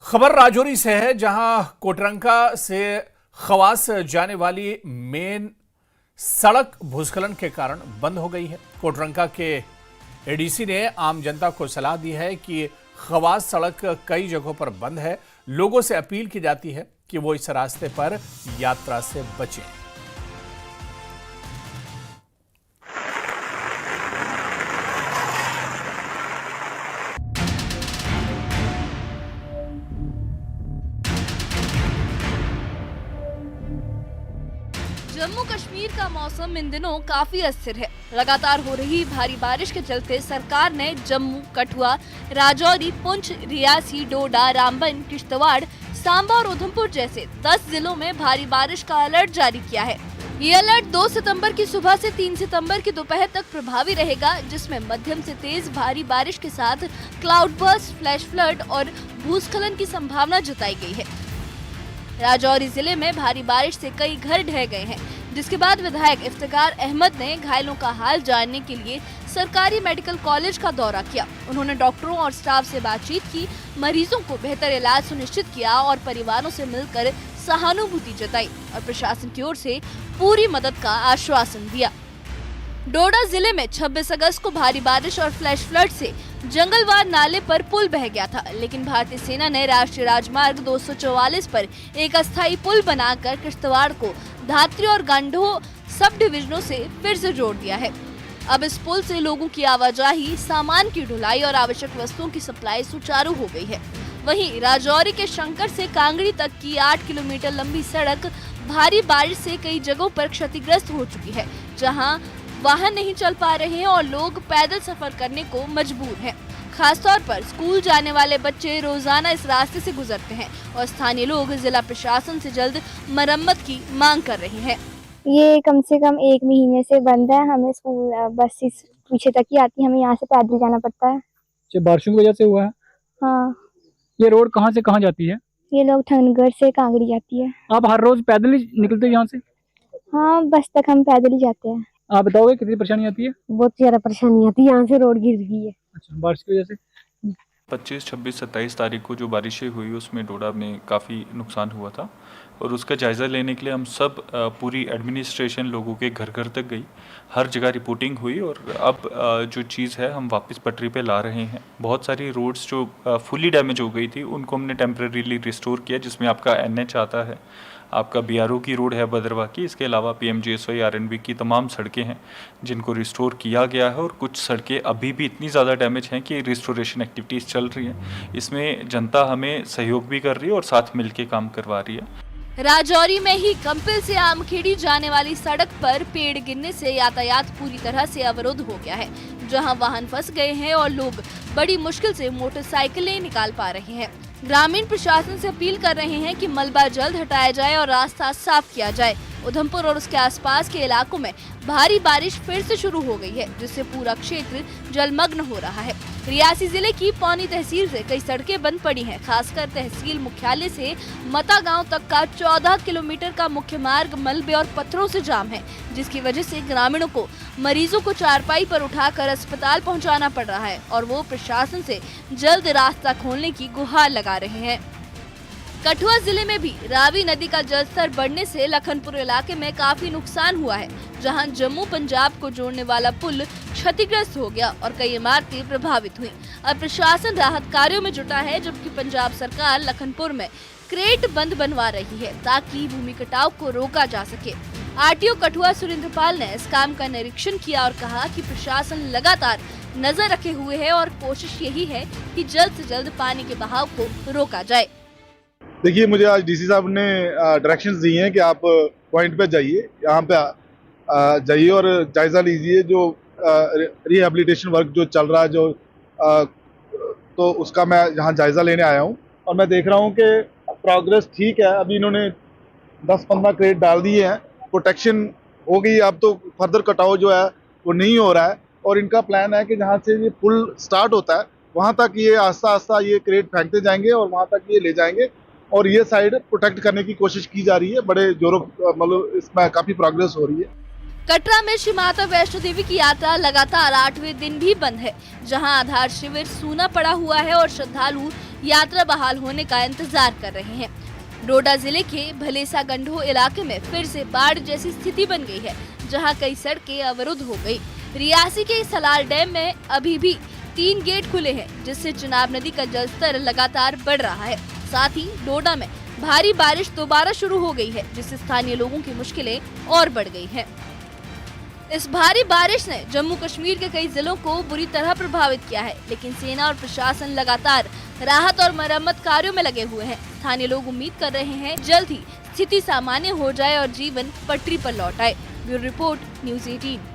खबर राजौरी से है, जहां कोटरंका से खवास जाने वाली मेन सड़क भूस्खलन के कारण बंद हो गई है। कोटरंका के एडीसी ने आम जनता को सलाह दी है कि खवास सड़क कई जगहों पर बंद है। लोगों से अपील की जाती है कि वो इस रास्ते पर यात्रा से बचें। जम्मू कश्मीर का मौसम इन दिनों काफी अस्थिर है। लगातार हो रही भारी बारिश के चलते सरकार ने जम्मू, कठुआ, राजौरी, पुंछ, रियासी, डोडा, रामबन, किश्तवाड़, सांबा और उधमपुर जैसे 10 जिलों में भारी बारिश का अलर्ट जारी किया है। ये अलर्ट 2 सितंबर की सुबह से 3 सितंबर की दोपहर तक प्रभावी रहेगा, जिसमें मध्यम से तेज भारी बारिश के साथ क्लाउड बर्स्ट, फ्लैश फ्लड और भूस्खलन की संभावना जताई गई है। राजौरी जिले में भारी बारिश से कई घर ढह गए हैं, जिसके बाद विधायक इफ्तिकार अहमद ने घायलों का हाल जानने के लिए सरकारी मेडिकल कॉलेज का दौरा किया। उन्होंने डॉक्टरों और स्टाफ से बातचीत की, मरीजों को बेहतर इलाज सुनिश्चित किया और परिवारों से मिलकर सहानुभूति जताई और प्रशासन की ओर से पूरी मदद का आश्वासन दिया। डोडा जिले में 26 अगस्त को भारी बारिश और फ्लैश फ्लड से जंगलवार नाले पर पुल बह गया था, लेकिन भारतीय सेना ने राष्ट्रीय राजमार्ग 244 पर एक अस्थायी पुल बनाकर किश्तवाड़ को धात्री और गांडोह सब डिविजनों से फिर से जोड़ दिया है। अब इस पुल से लोगों की आवाजाही, सामान की ढुलाई और आवश्यक वस्तुओं की सप्लाई सुचारू हो गई है। वहीं राजौरी के शंकर से कांगड़ी तक की 8 किलोमीटर लंबी सड़क भारी बारिश से कई जगहों पर क्षतिग्रस्त हो चुकी है, जहां वाहन नहीं चल पा रहे हैं और लोग पैदल सफर करने को मजबूर हैं। खासतौर पर स्कूल जाने वाले बच्चे रोजाना इस रास्ते से गुजरते हैं और स्थानीय लोग जिला प्रशासन से जल्द मरम्मत की मांग कर रहे हैं। ये कम से कम 1 महीने से बंद है। हमें स्कूल बस पीछे तक ही आती है, हमें यहाँ से पैदल जाना पड़ता है। बारिशों की वजह से हुआ है। हाँ। ये रोड कहाँ से कहाँ जाती है? ये लोग ठनगढ़ से कांगड़ी जाती है। आप हर रोज पैदल ही निकलते हैं यहाँ से? हाँ, बस तक हम पैदल ही जाते हैं। आप बताओगे कितनी परेशानी आती है? बहुत ज्यादा परेशानी आती है, यहाँ से रोड गिर गई है। अच्छा, बारिश की वजह से 25, 26, 27 तारीख को जो बारिशें हुई उसमें डोडा में काफ़ी नुकसान हुआ था और उसका जायज़ा लेने के लिए हम सब पूरी एडमिनिस्ट्रेशन लोगों के घर घर तक गई, हर जगह रिपोर्टिंग हुई और अब जो चीज़ है हम वापस पटरी पे ला रहे हैं। बहुत सारी रोड्स जो फुली डैमेज हो गई थी उनको हमने टेम्परेरीली रिस्टोर किया, जिसमें आपका NH आता है, आपका BRO की रोड है भद्रवा की, इसके अलावा PMGSY RNB की तमाम सड़कें हैं जिनको रिस्टोर किया गया है और कुछ सड़कें अभी भी इतनी ज़्यादा डैमेज हैं कि रिस्टोरेशन एक्टिविटीज़ चल रही हैं। इसमें जनता हमें सहयोग भी कर रही है और साथ मिल के काम करवा रही है। राजौरी में ही कंपिल से आमखेड़ी जाने वाली सड़क पर पेड़ गिरने से यातायात पूरी तरह से अवरुद्ध हो गया है, जहां वाहन फंस गए हैं और लोग बड़ी मुश्किल से मोटरसाइकिलें निकाल पा रहे हैं। ग्रामीण प्रशासन से अपील कर रहे हैं कि मलबा जल्द हटाया जाए और रास्ता साफ किया जाए। उधमपुर और उसके आसपास के इलाकों में भारी बारिश फिर से शुरू हो गई है, जिससे पूरा क्षेत्र जलमग्न हो रहा है। रियासी जिले की पौनी तहसील से कई सड़कें बंद पड़ी हैं। खासकर तहसील मुख्यालय से मता गांव तक का 14 किलोमीटर का मुख्य मार्ग मलबे और पत्थरों से जाम है, जिसकी वजह से ग्रामीणों को मरीजों को चारपाई पर उठाकर अस्पताल पहुंचाना पड़ रहा है और वो प्रशासन से जल्द रास्ता खोलने की गुहार लगा रहे हैं। कठुआ जिले में भी रावी नदी का जलस्तर बढ़ने से लखनपुर इलाके में काफी नुकसान हुआ है, जहां जम्मू पंजाब को जोड़ने वाला पुल क्षतिग्रस्त हो गया और कई इमारतें प्रभावित हुई। अब प्रशासन राहत कार्यों में जुटा है, जबकि पंजाब सरकार लखनपुर में क्रेट बंद बनवा रही है ताकि भूमि कटाव को रोका जा सके। RTO कठुआ सुरेंद्र पाल ने इस काम का निरीक्षण किया और कहा कि प्रशासन लगातार नजर रखे हुए है और कोशिश यही है कि जल्द से जल्द पानी के बहाव को रोका जाए। देखिए, मुझे आज DC साहब ने डायरेक्शंस दी हैं कि आप पॉइंट पे जाइए, यहाँ पे जाइए और जायज़ा लीजिए जो रिहेबिलिटेशन वर्क जो चल रहा है, तो उसका मैं यहाँ जायज़ा लेने आया हूँ और मैं देख रहा हूँ कि प्रोग्रेस ठीक है। अभी इन्होंने 10-15 क्रेट डाल दिए हैं, प्रोटेक्शन हो गई। अब तो फर्दर कटाव जो है वो नहीं हो रहा है और इनका प्लान है कि जहाँ से ये पुल स्टार्ट होता है वहाँ तक ये आस्ता आस्ता ये क्रेट फेंकते जाएंगे और वहाँ तक ये ले जाएंगे और ये साइड प्रोटेक्ट करने की कोशिश की जा रही है। बड़े जोरों मतलब इसमें काफी प्रोग्रेस हो रही है। कटरा में श्री माता वैष्णो देवी की यात्रा लगातार 8वें दिन भी बंद है, जहां आधार शिविर सूना पड़ा हुआ है और श्रद्धालु यात्रा बहाल होने का इंतजार कर रहे हैं। डोडा जिले के भलेसा गंढो इलाके में फिर से बाढ़ जैसी स्थिति बन गई है, जहां कई सड़कें अवरुद्ध हो गई। रियासी के सलाल डैम में अभी भी 3 गेट खुले हैं, जिससे चिनाब नदी का जलस्तर लगातार बढ़ रहा है। साथ ही डोडा में भारी बारिश दोबारा शुरू हो गई है, जिससे स्थानीय लोगों की मुश्किलें और बढ़ गई हैं। इस भारी बारिश ने जम्मू कश्मीर के कई जिलों को बुरी तरह प्रभावित किया है, लेकिन सेना और प्रशासन लगातार राहत और मरम्मत कार्यों में लगे हुए हैं। स्थानीय लोग उम्मीद कर रहे हैं जल्द ही स्थिति सामान्य हो जाए और जीवन पटरी पर लौट आए। Bureau report, news 18।